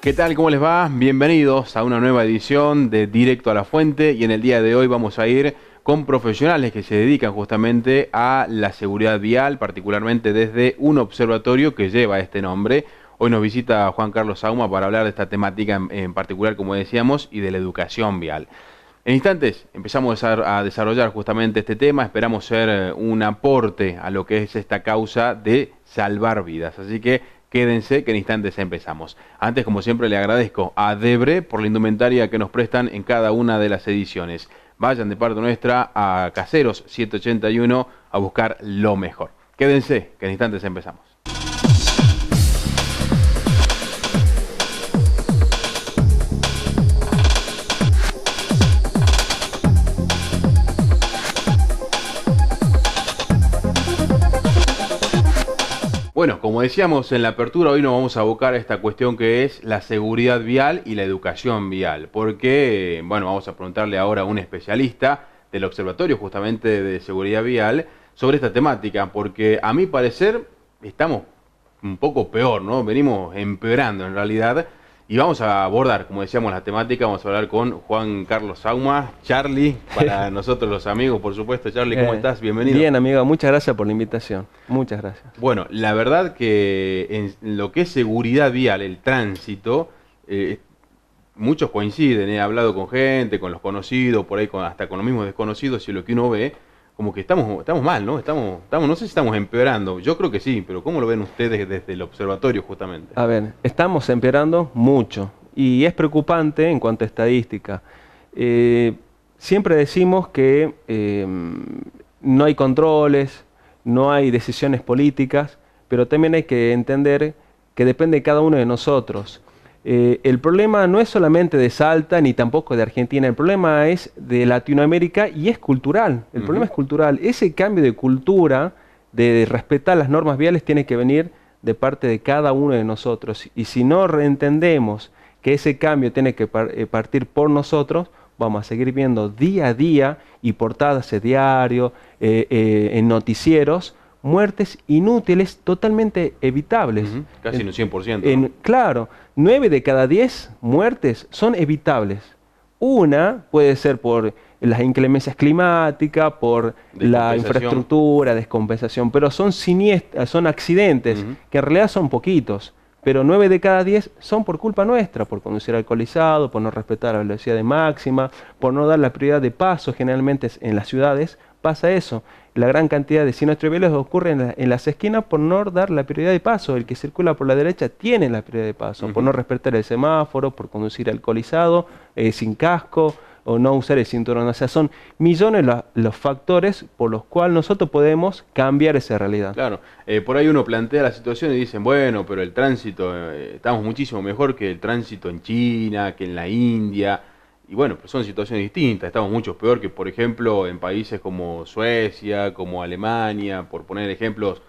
¿Qué tal? ¿Cómo les va? Bienvenidos a una nueva edición de Directo a la Fuente, y en el día de hoy vamos a ir con profesionales que se dedican justamente a la seguridad vial, particularmente desde un observatorio que lleva este nombre. Hoy nos visita Juan Carlos Sauma para hablar de esta temática en particular, como decíamos, y de la educación vial. En instantes empezamos a desarrollar justamente este tema. Esperamos ser un aporte a lo que es esta causa de salvar vidas. Así que quédense, que en instantes empezamos. Antes, como siempre, le agradezco a Debre por la indumentaria que nos prestan en cada una de las ediciones. Vayan de parte nuestra a Caseros 781 a buscar lo mejor. Quédense, que en instantes empezamos. Bueno, como decíamos en la apertura, hoy nos vamos a abocar a esta cuestión que es la seguridad vial y la educación vial. Porque, bueno, vamos a preguntarle ahora a un especialista del Observatorio justamente de Seguridad Vial sobre esta temática. Porque a mi parecer estamos un poco peor, ¿no? Venimos empeorando en realidad. Y vamos a abordar, como decíamos, la temática. Vamos a hablar con Juan Carlos Sauma, Charlie, para nosotros los amigos, por supuesto. Charlie, ¿cómo estás? Bienvenido. Bien, amigo, muchas gracias por la invitación. Muchas gracias. Bueno, la verdad que en lo que es seguridad vial, el tránsito, muchos coinciden. He hablado con gente, con los conocidos, por ahí hasta con los mismos desconocidos, y lo que uno ve, como que estamos mal, ¿no? No sé si estamos empeorando. Yo creo que sí, pero ¿cómo lo ven ustedes desde el observatorio justamente? A ver, estamos empeorando mucho y es preocupante en cuanto a estadística. Siempre decimos que no hay controles, no hay decisiones políticas, pero también hay que entender que depende de cada uno de nosotros. El problema no es solamente de Salta ni tampoco de Argentina, el problema es de Latinoamérica y es cultural. El problema es cultural. Ese cambio de cultura, de respetar las normas viales, tiene que venir de parte de cada uno de nosotros. Y si no entendemos que ese cambio tiene que partir por nosotros, vamos a seguir viendo día a día y portadas de diario, en noticieros, muertes inútiles, totalmente evitables. Casi un 100%. ¿No? Claro, 9 de cada 10 muertes son evitables. Una puede ser por las inclemencias climáticas, por la infraestructura, descompensación, pero son son accidentes que en realidad son poquitos. Pero 9 de cada 10 son por culpa nuestra, por conducir alcoholizado, por no respetar la velocidad de máxima, por no dar la prioridad de paso. Generalmente en las ciudades pasa eso. La gran cantidad de siniestros viales ocurre en las esquinas por no dar la prioridad de paso. El que circula por la derecha tiene la prioridad de paso, por no respetar el semáforo, por conducir alcoholizado, sin casco, o no usar el cinturón. O sea, son millones los factores por los cuales nosotros podemos cambiar esa realidad. Claro, por ahí uno plantea la situación y dicen, bueno, pero el tránsito, estamos muchísimo mejor que el tránsito en China, que en la India. Y bueno, pues son situaciones distintas. Estamos mucho peor que, por ejemplo, en países como Suecia, como Alemania, por poner ejemplos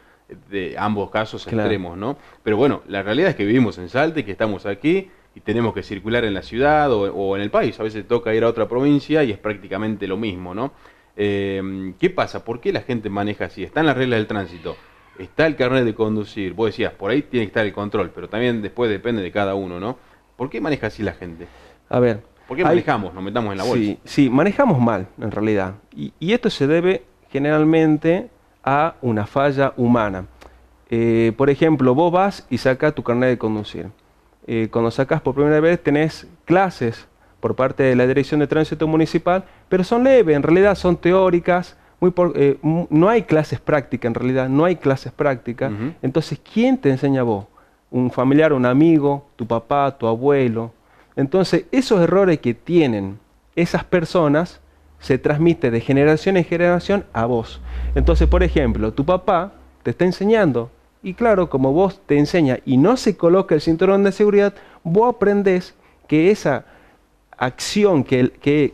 de ambos casos extremos, ¿no? Pero bueno, la realidad es que vivimos en Salta y que estamos aquí y tenemos que circular en la ciudad o en el país. A veces toca ir a otra provincia y es prácticamente lo mismo, ¿no? ¿Qué pasa? ¿Por qué la gente maneja así? Están las reglas del tránsito, está el carnet de conducir. Vos decías, por ahí tiene que estar el control, pero también después depende de cada uno, ¿no? ¿Por qué maneja así la gente? A ver, ¿por qué manejamos? Nos metamos en la bolsa. Sí, manejamos mal, en realidad. Y esto se debe generalmente a una falla humana. Por ejemplo, vos vas y sacas tu carnet de conducir. Cuando sacas por primera vez tenés clases por parte de la Dirección de Tránsito Municipal, pero son leves, en realidad son teóricas. No hay clases prácticas, en realidad, no hay clases prácticas. Entonces, ¿quién te enseña a vos? ¿Un familiar, un amigo, tu papá, tu abuelo? Entonces, esos errores que tienen esas personas se transmiten de generación en generación a vos. Entonces, por ejemplo, tu papá te está enseñando, y claro, como vos te enseña y no se coloca el cinturón de seguridad, vos aprendés que esa acción que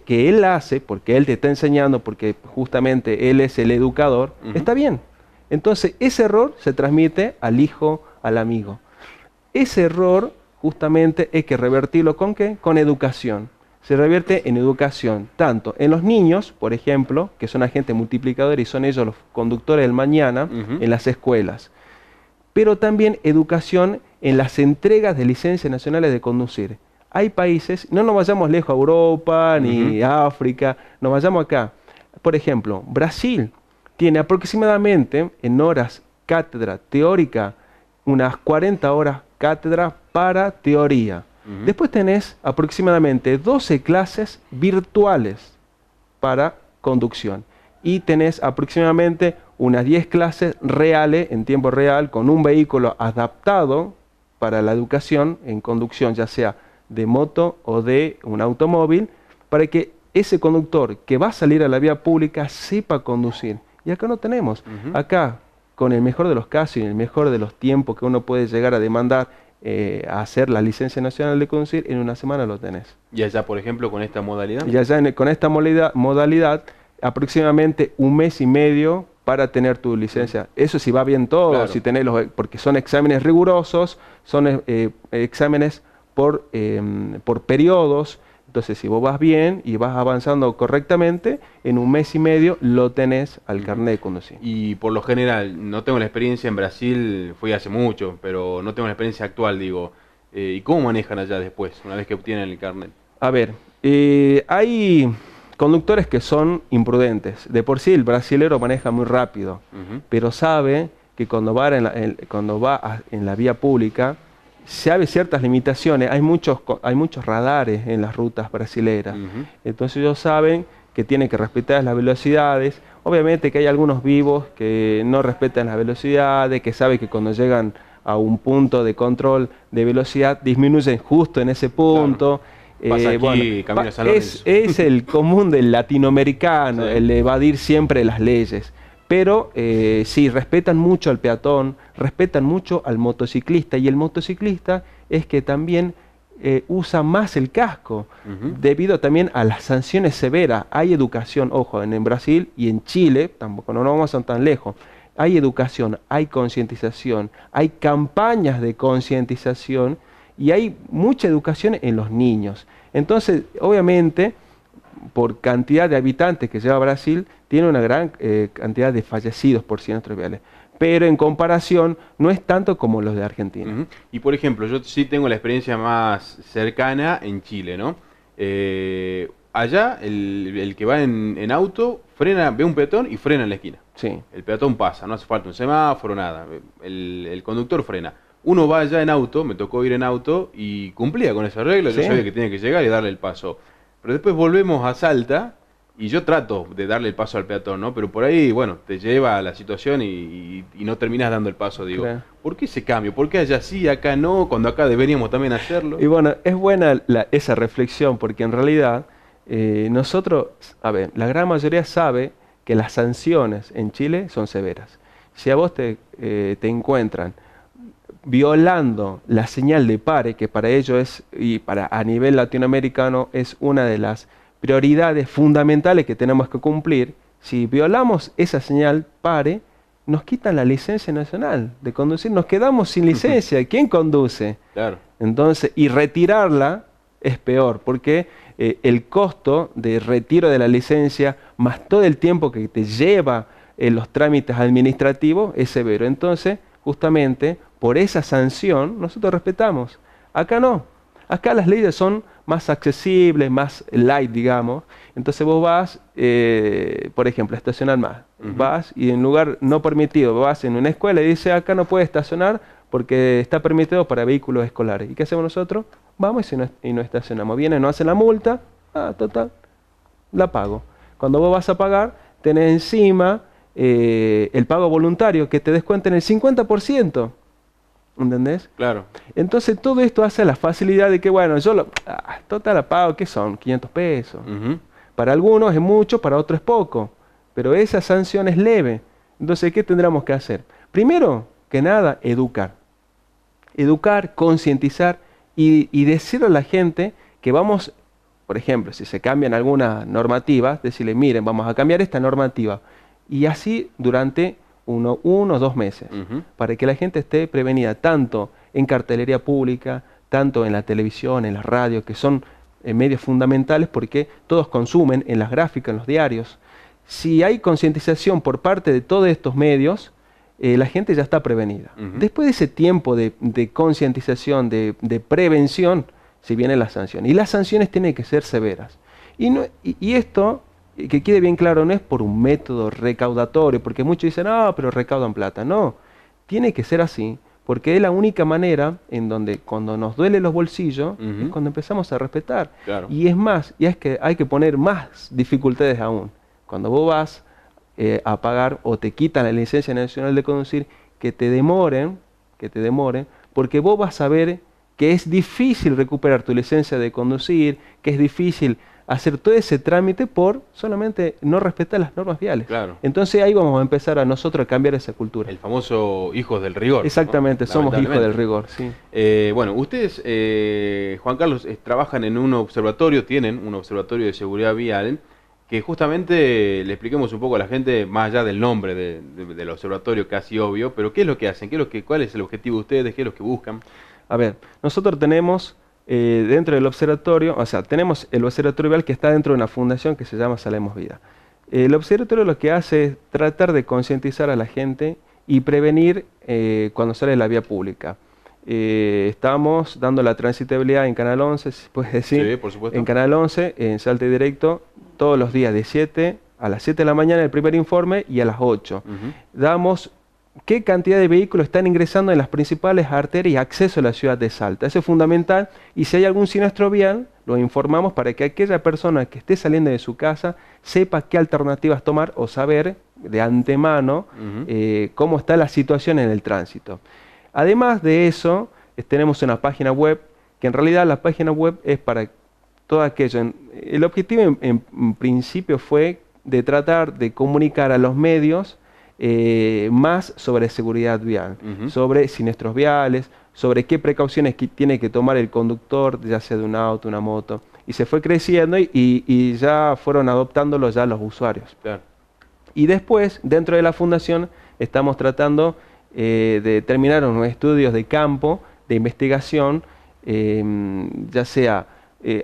él hace, porque él te está enseñando, porque justamente él es el educador, está bien. Entonces ese error se transmite al hijo, al amigo. Ese error justamente hay que revertirlo ¿con qué? Con educación. Se revierte en educación, tanto en los niños, por ejemplo, que son agentes multiplicadores y son ellos los conductores del mañana, en las escuelas. Pero también educación en las entregas de licencias nacionales de conducir. Hay países, no nos vayamos lejos a Europa ni a África, nos vayamos acá. Por ejemplo, Brasil tiene aproximadamente en horas cátedra teórica unas 40 horas cátedra para teoría. Después tenés aproximadamente 12 clases virtuales para conducción. Y tenés aproximadamente unas 10 clases reales, en tiempo real, con un vehículo adaptado para la educación en conducción, ya sea de moto o de un automóvil, para que ese conductor que va a salir a la vía pública sepa conducir. Y acá no tenemos. Acá, con el mejor de los casos y el mejor de los tiempos que uno puede llegar a demandar, a hacer la licencia nacional de conducir, en una semana lo tenés. ¿Y allá, por ejemplo, con esta modalidad? Y allá con esta modalidad, aproximadamente un mes y medio para tener tu licencia. Eso si va bien todo, claro. Si tenés porque son exámenes rigurosos, son exámenes por periodos. Entonces, si vos vas bien y vas avanzando correctamente, en un mes y medio lo tenés al carnet de conducir. Y por lo general, no tengo la experiencia en Brasil, fui hace mucho, pero no tengo la experiencia actual, digo. ¿Y cómo manejan allá después, una vez que obtienen el carnet? A ver, hay conductores que son imprudentes. De por sí el brasilero maneja muy rápido, pero sabe que cuando va en la vía pública, sabe ciertas limitaciones. Hay muchos radares en las rutas brasileras. Entonces ellos saben que tienen que respetar las velocidades. Obviamente que hay algunos vivos que no respetan las velocidades, que saben que cuando llegan a un punto de control de velocidad disminuyen justo en ese punto. Claro. Pasa aquí, camino a San Lorenzo. Es el común del latinoamericano, sí. El de evadir siempre las leyes. Pero sí, respetan mucho al peatón, respetan mucho al motociclista, y el motociclista es que también usa más el casco, debido también a las sanciones severas. Hay educación, ojo, en Brasil y en Chile, tampoco no vamos a tan lejos, hay educación, hay concientización, hay campañas de concientización y hay mucha educación en los niños. Entonces, obviamente, por cantidad de habitantes que lleva Brasil, tiene una gran cantidad de fallecidos por siniestros viales. Pero en comparación, no es tanto como los de Argentina. Y por ejemplo, yo sí tengo la experiencia más cercana en Chile, ¿no? Allá, el que va en auto, frena, ve un peatón y frena en la esquina. Sí. El peatón pasa, no hace falta un semáforo, nada. El conductor frena. Uno va allá en auto, me tocó ir en auto y cumplía con esa regla. Yo sabía que tenía que llegar y darle el paso. Pero después volvemos a Salta y yo trato de darle el paso al peatón, ¿no? Pero por ahí, bueno, te lleva a la situación y no terminas dando el paso, digo. Claro. ¿Por qué ese cambio? ¿Por qué allá sí, acá no? Cuando acá deberíamos también hacerlo. Y bueno, es buena esa reflexión, porque en realidad nosotros, a ver, la gran mayoría sabe que las sanciones en Chile son severas. Si a vos te encuentran violando la señal de pare, que para ellos es, y a nivel latinoamericano, es una de las prioridades fundamentales que tenemos que cumplir. Si violamos esa señal pare, nos quitan la licencia nacional de conducir, nos quedamos sin licencia. ¿Quién conduce? Claro. Entonces, y retirarla es peor, porque el costo de retiro de la licencia, más todo el tiempo que te lleva en los trámites administrativos, es severo. Entonces, justamente, por esa sanción, nosotros respetamos. Acá no. Acá las leyes son más accesibles, más light, digamos. Entonces vos vas, por ejemplo, a estacionar más. Vas y en lugar no permitido, vas en una escuela y dice, acá no puede estacionar porque está permitido para vehículos escolares. ¿Y qué hacemos nosotros? Vamos y no estacionamos. Vienen, nos hacen la multa, total, la pago. Cuando vos vas a pagar, tenés encima el pago voluntario, que te descuenten el 50%. ¿Entendés? Claro. Entonces todo esto hace la facilidad de que, bueno, yo total la pago, ¿qué son? 500 pesos. Para algunos es mucho, para otros es poco. Pero esa sanción es leve. Entonces, ¿qué tendríamos que hacer? Primero que nada, educar. Educar, concientizar y decirle a la gente que vamos por ejemplo, si se cambian algunas normativas, decirle, miren, vamos a cambiar esta normativa. Y así durante uno o 2 meses, para que la gente esté prevenida tanto en cartelería pública, tanto en la televisión, en la radio, que son medios fundamentales porque todos consumen en las gráficas, en los diarios. Si hay concientización por parte de todos estos medios, la gente ya está prevenida. Después de ese tiempo de concientización, de prevención, se viene la sanción. Y las sanciones tienen que ser severas. Y esto, que quede bien claro, no es por un método recaudatorio, porque muchos dicen, pero recaudan plata. No, tiene que ser así, porque es la única manera en donde cuando nos duele los bolsillos, es cuando empezamos a respetar. Claro. Y es más, y es que hay que poner más dificultades aún. Cuando vos vas a pagar o te quitan la licencia nacional de conducir, que te demoren, porque vos vas a ver que es difícil recuperar tu licencia de conducir, que es difícil hacer todo ese trámite por solamente no respetar las normas viales. Claro. Entonces ahí vamos a empezar a nosotros a cambiar esa cultura. El famoso hijos del rigor. Exactamente, ¿no? somos hijos del rigor, sí. Bueno, ustedes, Juan Carlos, trabajan en un observatorio, tienen un observatorio de seguridad vial, que justamente le expliquemos un poco a la gente, más allá del nombre del observatorio, casi obvio, pero ¿qué es lo que hacen? ¿Cuál es el objetivo de ustedes? ¿Qué es lo que buscan? A ver, nosotros tenemos dentro del observatorio, o sea, tenemos el observatorio vial que está dentro de una fundación que se llama Salemos Vida. El observatorio lo que hace es tratar de concientizar a la gente y prevenir cuando sale de la vía pública. Estamos dando la transitabilidad en Canal 11, si puedes decir, sí, por supuesto. en Canal 11, en Salte Directo, todos los días a las 7 de la mañana el primer informe y a las 8. Damos qué cantidad de vehículos están ingresando en las principales arterias y acceso a la ciudad de Salta. Eso es fundamental, y si hay algún siniestro vial, lo informamos para que aquella persona que esté saliendo de su casa sepa qué alternativas tomar o saber de antemano cómo está la situación en el tránsito. Además de eso, tenemos una página web, que en realidad la página web es para todo aquello. El objetivo en principio fue de tratar de comunicar a los medios más sobre seguridad vial, sobre siniestros viales, sobre qué precauciones tiene que tomar el conductor, ya sea de un auto, una moto. Y se fue creciendo y ya fueron adoptándolo ya los usuarios. Claro. Y después, dentro de la fundación, estamos tratando de terminar unos estudios de campo, de investigación, ya sea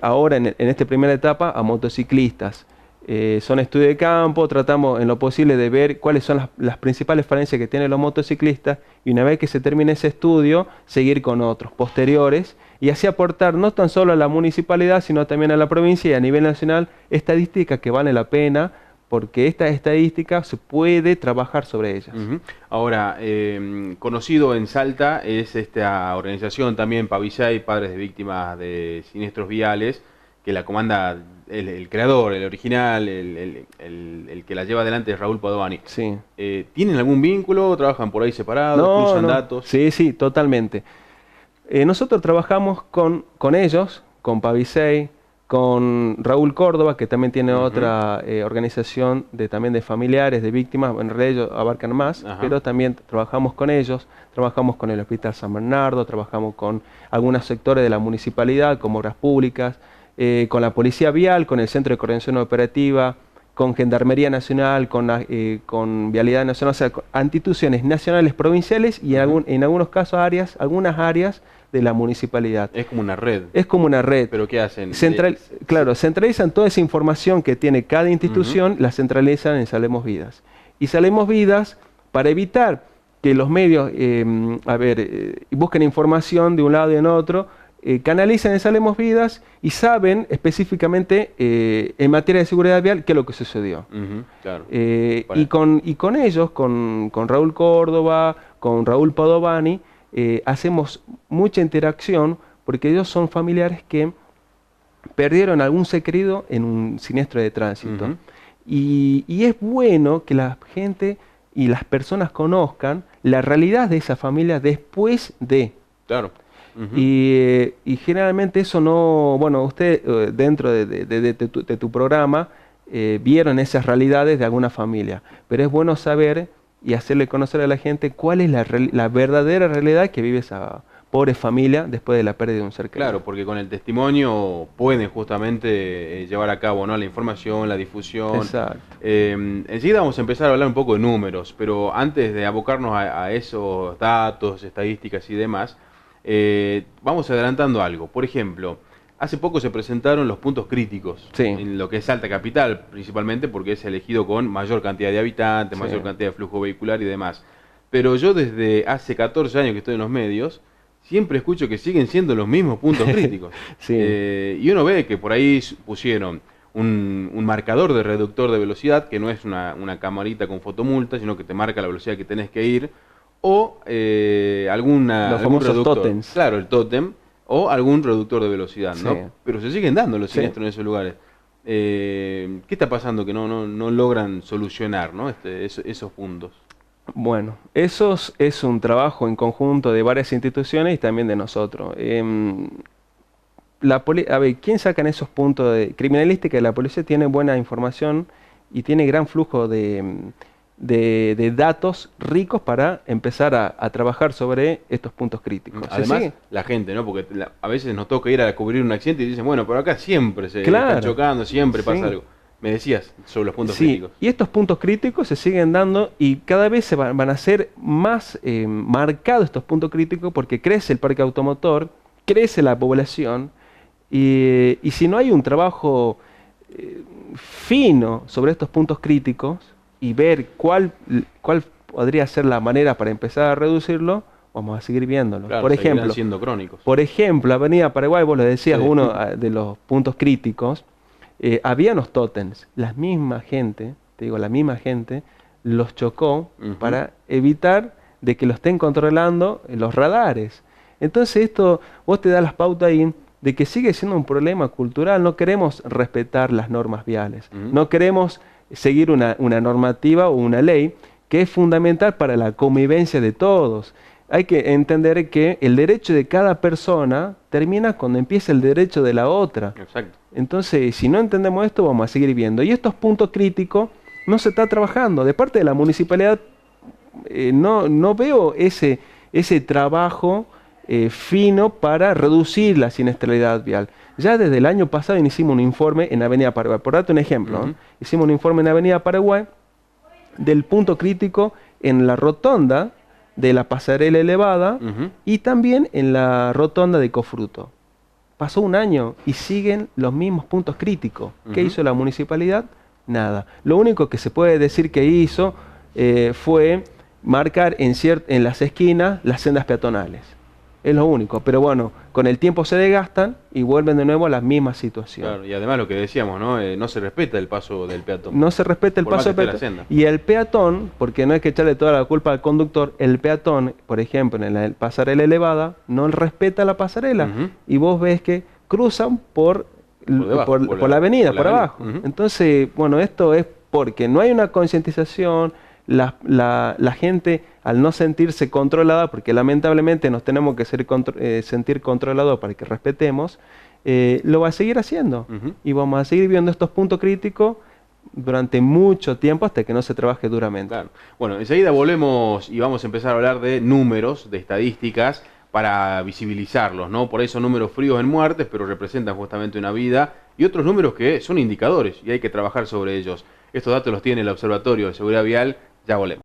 ahora en esta primera etapa a motociclistas. Son estudios de campo, tratamos en lo posible de ver cuáles son las principales falencias que tienen los motociclistas, y una vez que se termine ese estudio, seguir con otros posteriores y así aportar no tan solo a la municipalidad, sino también a la provincia y a nivel nacional estadísticas que vale la pena, porque esta estadística se puede trabajar sobre ellas. Ahora, conocido en Salta es esta organización también, Pavisei, Padres de Víctimas de Siniestros Viales, que la comanda el creador, el original, el que la lleva adelante es Raúl Padovani. Sí. ¿Tienen algún vínculo? ¿Trabajan por ahí separados? ¿Cruzan datos? Sí, totalmente. Nosotros trabajamos con ellos, con Pavisei, con Raúl Córdoba, que también tiene otra organización también de familiares, de víctimas. En realidad ellos abarcan más, pero también trabajamos con ellos. Trabajamos con el Hospital San Bernardo, trabajamos con algunos sectores de la municipalidad, como Obras Públicas, con la Policía Vial, con el Centro de Coordinación Operativa, con Gendarmería Nacional, con Vialidad Nacional, o sea, con instituciones nacionales, provinciales y en algunos casos algunas áreas de la municipalidad. Es como una red. Es como una red. ¿Pero qué hacen? Claro, centralizan toda esa información que tiene cada institución, la centralizan en Salemos Vidas. Y Salemos Vidas, para evitar que los medios busquen información de un lado y en otro, canalizan en Salemos Vidas y saben específicamente en materia de seguridad vial qué es lo que sucedió. Claro. Y con ellos, con Raúl Córdoba, con Raúl Padovani, hacemos mucha interacción, porque ellos son familiares que perdieron algún ser querido en un siniestro de tránsito. Y es bueno que la gente y las personas conozcan la realidad de esa familia después de. Claro. Y generalmente eso no, bueno, usted dentro de tu programa vieron esas realidades de alguna familia, pero es bueno saber y hacerle conocer a la gente cuál es la verdadera realidad que vive esa, pobre familia después de la pérdida de un ser querido. Claro, porque con el testimonio pueden justamente llevar a cabo, ¿no?, la información, la difusión. Exacto. Enseguida vamos a empezar a hablar un poco de números, pero antes de abocarnos a esos datos, estadísticas y demás, vamos adelantando algo. Por ejemplo, hace poco se presentaron los puntos críticos, Sí. en lo que es Salta Capital, principalmente porque es elegido con mayor cantidad de habitantes, Sí. mayor cantidad de flujo vehicular y demás. Pero yo desde hace 14 años que estoy en los medios, siempre escucho que siguen siendo los mismos puntos críticos. Sí. Y uno ve que por ahí pusieron un marcador de reductor de velocidad, que no es una camarita con fotomulta, sino que te marca la velocidad que tenés que ir, o Los algún famosos reductor. tótems. Claro, el tótem, o algún reductor de velocidad, ¿no? Sí. Pero se siguen dando los Sí. siniestros en esos lugares. ¿Qué está pasando que no logran solucionar, ¿no?, esos puntos? Bueno, eso es un trabajo en conjunto de varias instituciones y también de nosotros. A ver, ¿quién sacan esos puntos de criminalística? La policía tiene buena información y tiene gran flujo de datos ricos para empezar a trabajar sobre estos puntos críticos. ¿Se Además, sigue? la gente, ¿no? Porque a veces nos toca ir a cubrir un accidente y dicen, bueno, pero acá siempre se Claro. están chocando, siempre pasa Sí. algo. Me decías sobre los puntos Sí, críticos. y estos puntos críticos se siguen dando y cada vez van a ser más marcados estos puntos críticos porque crece el parque automotor, crece la población y si no hay un trabajo fino sobre estos puntos críticos y ver cuál podría ser la manera para empezar a reducirlo, vamos a seguir viéndolo. Claro, Por seguirán ejemplo, siendo crónicos. Avenida Paraguay, vos lo decías, Sí. uno de los puntos críticos, había unos tótems, la misma gente los chocó Ujú. para evitar de que lo estén controlando los radares. Entonces esto, vos te das las pautas ahí de que sigue siendo un problema cultural, no queremos respetar las normas viales, Ujú. no queremos seguir una normativa o una ley que es fundamental para la convivencia de todos. Hay que entender que el derecho de cada persona termina cuando empieza el derecho de la otra. Exacto. Entonces, si no entendemos esto, vamos a seguir viendo. Y estos puntos críticos no se está trabajando. De parte de la municipalidad, no veo ese trabajo fino para reducir la siniestralidad vial. Ya desde el año pasado hicimos un informe en Avenida Paraguay. Por darte un ejemplo, Ujú. ¿no? Hicimos un informe en Avenida Paraguay del punto crítico en la rotonda de la pasarela elevada Ujú. y también en la rotonda de Cofruto. Pasó un año y siguen los mismos puntos críticos. ¿Qué Ujú. hizo la municipalidad? Nada. Lo único que se puede decir que hizo fue marcar en las esquinas las sendas peatonales. Es lo único. Pero bueno, con el tiempo se desgastan y vuelven de nuevo a la misma situación. Claro, y además lo que decíamos, ¿no? No se respeta el paso del peatón. No se respeta el Por más paso que de esté la peatón. senda. Y el peatón, porque no hay que echarle toda la culpa al conductor, el peatón, por ejemplo, en la pasarela elevada, no respeta la pasarela. Ujú. Y vos ves que cruzan por debajo, por la avenida, por la por avenida. abajo. Ujú. Entonces, bueno, esto es porque no hay una concientización, la gente al no sentirse controlada, porque lamentablemente nos tenemos que sentir controlados para que respetemos, lo va a seguir haciendo. Ujú. Y vamos a seguir viendo estos puntos críticos durante mucho tiempo hasta que no se trabaje duramente. Claro. Bueno, enseguida volvemos y vamos a empezar a hablar de números, de estadísticas, para visibilizarlos, ¿no? Por ahí son números fríos en muertes, pero representan justamente una vida, y otros números que son indicadores y hay que trabajar sobre ellos. Estos datos los tiene el Observatorio de Seguridad Vial. Ya volvemos.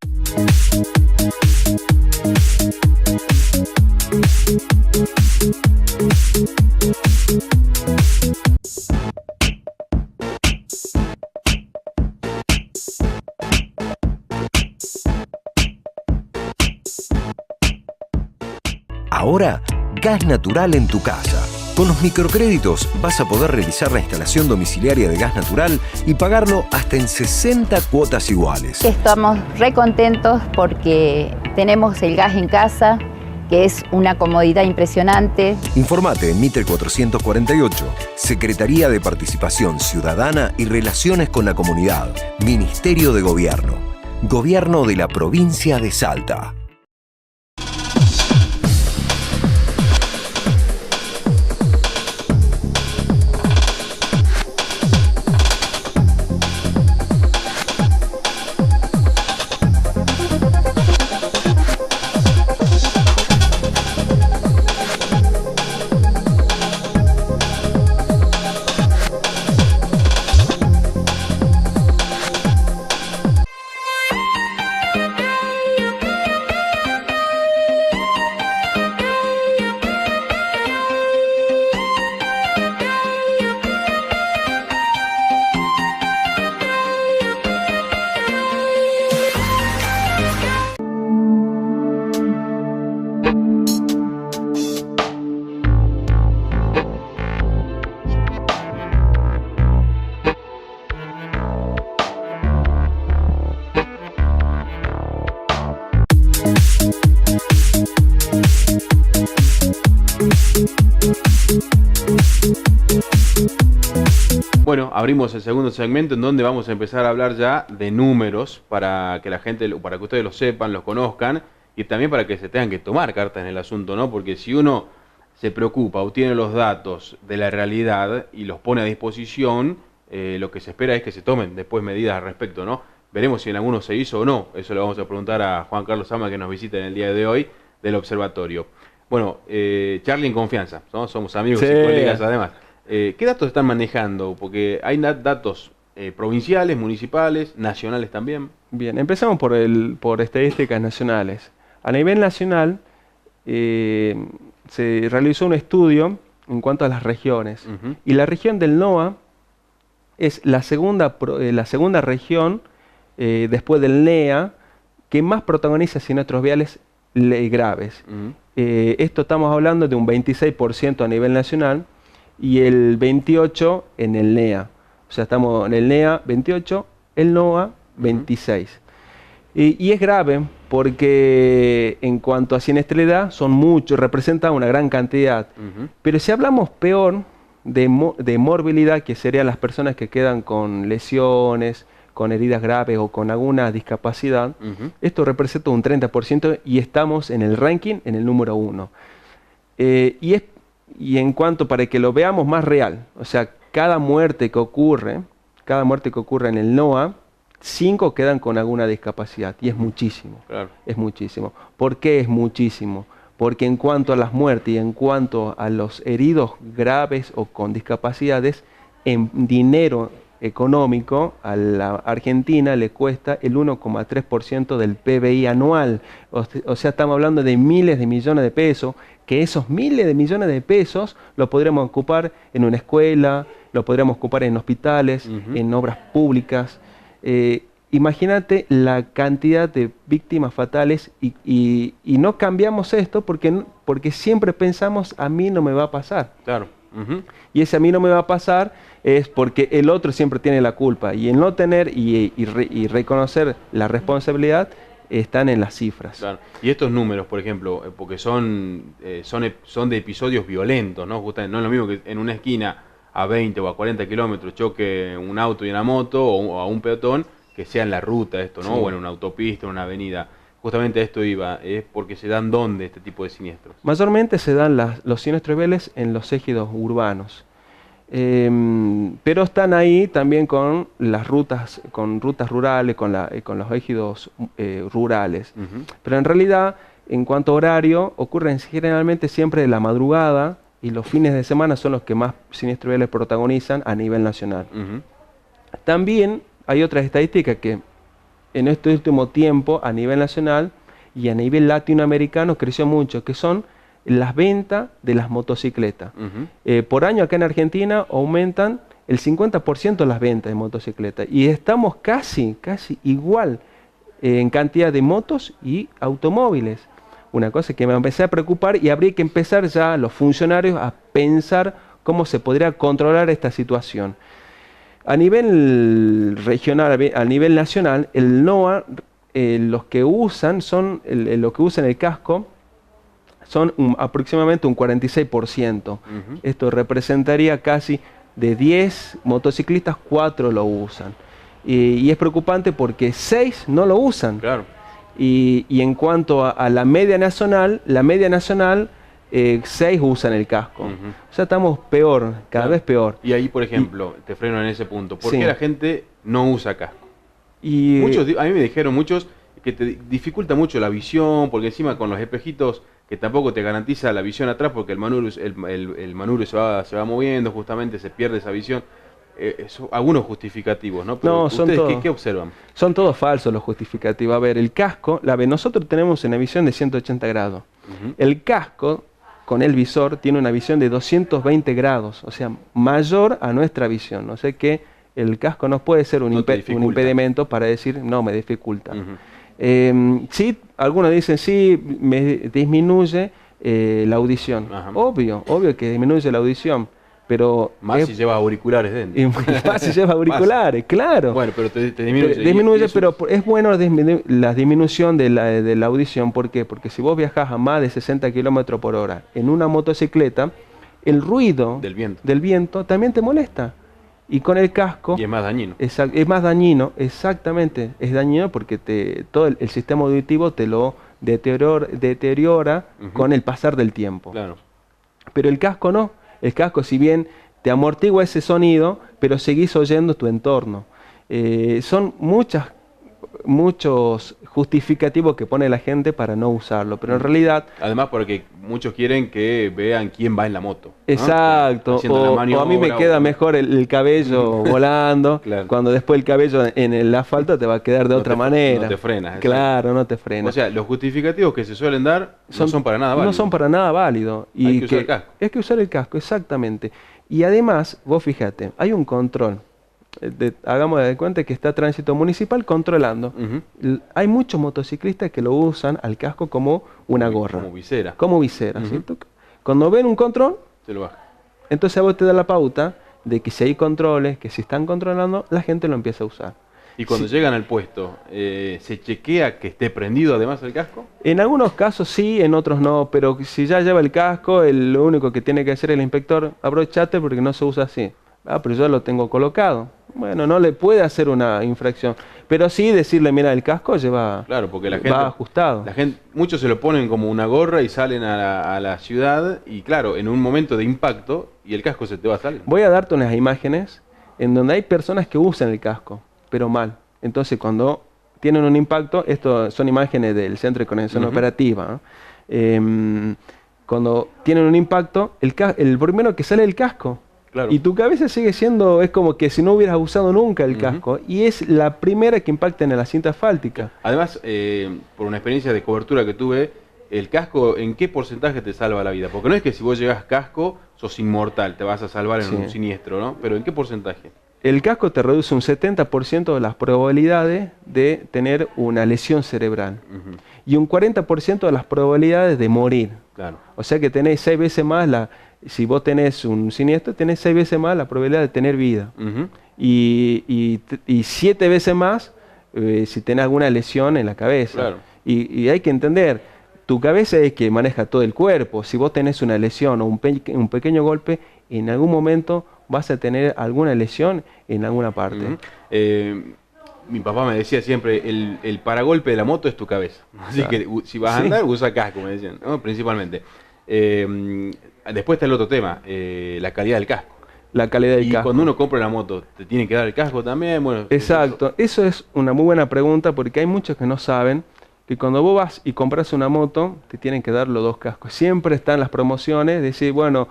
Ahora, gas natural en tu casa. Con los microcréditos vas a poder realizar la instalación domiciliaria de gas natural y pagarlo hasta en 60 cuotas iguales. Estamos re contentos porque tenemos el gas en casa, que es una comodidad impresionante. Informate en Mitre 448, Secretaría de Participación Ciudadana y Relaciones con la Comunidad, Ministerio de Gobierno, Gobierno de la Provincia de Salta. abrimos el segundo segmento en donde vamos a empezar a hablar ya de números para que la gente, para que ustedes lo sepan, los conozcan y también para que se tengan que tomar cartas en el asunto, ¿no? Porque si uno se preocupa, obtiene los datos de la realidad y los pone a disposición, lo que se espera es que se tomen después medidas al respecto, ¿no? Veremos si en alguno se hizo o no. Eso le vamos a preguntar a Juan Carlos Sama, que nos visita en el día de hoy del observatorio. Bueno, Charlie en confianza, ¿no? Somos amigos y colegas además. ¿Qué datos están manejando? Porque hay datos provinciales, municipales, nacionales también. Bien, empezamos por estadísticas nacionales. A nivel nacional se realizó un estudio en cuanto a las regiones. Y la región del NOA es la segunda región después del NEA que más protagoniza siniestros viales graves. Esto estamos hablando de un 26% a nivel nacional y el 28% en el NEA. O sea, estamos en el NEA 28%, el NOA 26%. Y es grave porque en cuanto a siniestralidad son muchos, representa una gran cantidad. Pero si hablamos peor de morbilidad, que serían las personas que quedan con lesiones, con heridas graves o con alguna discapacidad, esto representa un 30% y estamos en el ranking en el número 1. Y en cuanto para que lo veamos más real, o sea, cada muerte que ocurre en el NOA, 5 quedan con alguna discapacidad y es muchísimo. Claro. Es muchísimo. ¿Por qué es muchísimo? Porque en cuanto a las muertes y en cuanto a los heridos graves o con discapacidades, en dinero económico a la Argentina le cuesta el 1,3% del PBI anual. O sea, estamos hablando de miles de millones de pesos, que esos miles de millones de pesos los podríamos ocupar en una escuela, los podríamos ocupar en hospitales, en obras públicas. Imagínate la cantidad de víctimas fatales y no cambiamos esto porque siempre pensamos a mí no me va a pasar. Claro. Y ese a mí no me va a pasar es porque el otro siempre tiene la culpa y el no tener y reconocer la responsabilidad están en las cifras. Claro. Y estos números, por ejemplo, porque son de episodios violentos, ¿no? Justamente, no es lo mismo que en una esquina a 20 o a 40 kilómetros choque un auto y una moto o a un peatón, que sea en la ruta esto, ¿no? Sí. O en una autopista, en una avenida. Justamente a esto iba, es porque se dan ¿dónde este tipo de siniestros? Mayormente se dan los siniestros viales en los ejidos urbanos. Pero están ahí también con las rutas rurales, con los ejidos rurales. Pero en realidad, en cuanto a horario, ocurren generalmente siempre de la madrugada y los fines de semana son los que más siniestros viales protagonizan a nivel nacional. También hay otras estadísticas que en este último tiempo a nivel nacional y a nivel latinoamericano creció mucho, que son las ventas de las motocicletas. Por año acá en Argentina aumentan el 50% las ventas de motocicletas y estamos casi igual en cantidad de motos y automóviles. Una cosa que me empecé a preocupar y habría que empezar ya los funcionarios a pensar cómo se podría controlar esta situación. A nivel regional, a nivel nacional, el NOA, los que usan lo que usan el casco son aproximadamente un 46%. Esto representaría casi de 10 motociclistas, 4 lo usan. Y es preocupante porque 6 no lo usan. Claro. Y en cuanto a la media nacional, 6 usan el casco. O sea, estamos peor, cada vez peor. Y ahí, por ejemplo, te freno en ese punto. ¿Por qué la gente no usa casco? A mí me dijeron muchos que te dificulta mucho la visión, porque encima con los espejitos que tampoco te garantiza la visión atrás, porque el manubrio se va moviendo, justamente se pierde esa visión. Algunos justificativos, ¿no? Pero no, son todos, ¿qué observan? Son todos falsos los justificativos. A ver, el casco, nosotros tenemos una visión de 180 grados. El casco, con el visor, tiene una visión de 220 grados, o sea, mayor a nuestra visión. O sea que el casco no puede ser un impedimento para decir, no, me dificulta. Sí, algunos dicen, sí, me disminuye la audición. Obvio que disminuye la audición. Pero más si lleva auriculares dentro. Más si lleva auriculares, claro. Bueno, pero te disminuye. Disminuye, pero es bueno la disminución de la audición. ¿Por qué? Porque si vos viajás a más de 60 km por hora en una motocicleta, el ruido del viento también te molesta. Y con el casco... Y es más dañino. Es más dañino, exactamente. Es dañino porque todo el sistema auditivo te lo deteriora con el pasar del tiempo. Claro. Pero el casco no. El casco, si bien te amortigua ese sonido, pero seguís oyendo tu entorno. Son muchos justificativos que pone la gente para no usarlo, pero en realidad... Además porque muchos quieren que vean quién va en la moto, ¿no? Exacto, o a mí me queda mejor el cabello volando, claro. Cuando después el cabello en el asfalto te va a quedar de otra manera. No te frenas. Claro, no te frenas. O sea, los justificativos que se suelen dar no son para nada válidos. No son para nada válidos. Hay que usar el casco. Es que usar el casco, exactamente. Y además, vos fíjate, hay un control. Hagamos de cuenta que está tránsito municipal controlando. Hay muchos motociclistas que lo usan al casco como una gorra. Como visera. Como visera, ¿cierto? Cuando ven un control, se lo baja. Entonces a vos te da la pauta de que si hay controles, que si están controlando, la gente lo empieza a usar. Y cuando llegan al puesto, ¿se chequea que esté prendido además el casco? En algunos casos sí, en otros no, pero si ya lleva el casco, lo único que tiene que hacer el inspector, abrochate porque no se usa así. Ah, pero yo lo tengo colocado. Bueno, no le puede hacer una infracción, pero sí decirle, mira, el casco lleva, claro, porque la gente va ajustado. Muchos se lo ponen como una gorra y salen a la ciudad y claro, en un momento de impacto y el casco se te va a salir. Voy a darte unas imágenes en donde hay personas que usan el casco, pero mal. Entonces cuando tienen un impacto, esto son imágenes del Centro de Coordinación Operativa, ¿no? Cuando tienen un impacto, el primero que sale el casco. Claro. Y tu cabeza sigue siendo, es como que si no hubieras usado nunca el casco. Y es la primera que impacta en la cinta asfáltica. Además, por una experiencia de cobertura que tuve, el casco, ¿en qué porcentaje te salva la vida? Porque no es que si vos llevas casco, sos inmortal, te vas a salvar en un siniestro, ¿no? Pero ¿en qué porcentaje? El casco te reduce un 70% de las probabilidades de tener una lesión cerebral. Y un 40% de las probabilidades de morir. Claro. O sea que tenés 6 veces más si vos tenés un siniestro, tenés 6 veces más la probabilidad de tener vida. Y 7 veces más si tenés alguna lesión en la cabeza. Claro. Y hay que entender, tu cabeza es que maneja todo el cuerpo. Si vos tenés una lesión o un pequeño golpe, en algún momento vas a tener alguna lesión en alguna parte. Mi papá me decía siempre, el paragolpe de la moto es tu cabeza. Así que si vas a andar, usa casco, me decían, ¿no? Principalmente. Después está el otro tema, la calidad del casco. La calidad del casco. Y cuando uno compra la moto, ¿te tiene que dar el casco también? Bueno, exacto, eso es una muy buena pregunta porque hay muchos que no saben que cuando vos vas y compras una moto, te tienen que dar los 2 cascos. Siempre están las promociones, decir, bueno,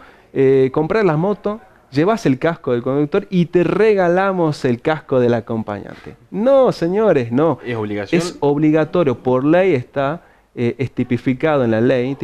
comprar la moto, llevas el casco del conductor y te regalamos el casco del acompañante. No, señores, no. ¿Es obligación? Es obligatorio, por ley está... es tipificado en la ley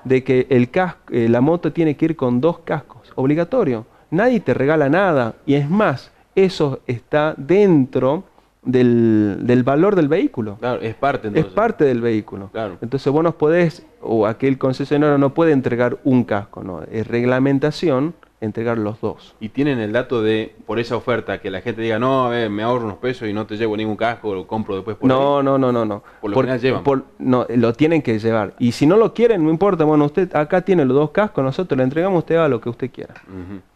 de que la moto tiene que ir con 2 cascos, obligatorio. Nadie te regala nada y es más, eso está dentro del valor del vehículo. Claro, es parte entonces. Es parte del vehículo. Claro. Entonces vos no podés, o aquel concesionario no puede entregar un casco, no, es reglamentación entregar los 2. Y tienen el dato de, por esa oferta, que la gente diga, no, me ahorro unos pesos y no te llevo ningún casco, lo compro después por ahí. No. Por lo general llevan. No, lo tienen que llevar. Y si no lo quieren, no importa, bueno, usted acá tiene los 2 cascos, nosotros le entregamos, usted a lo que usted quiera.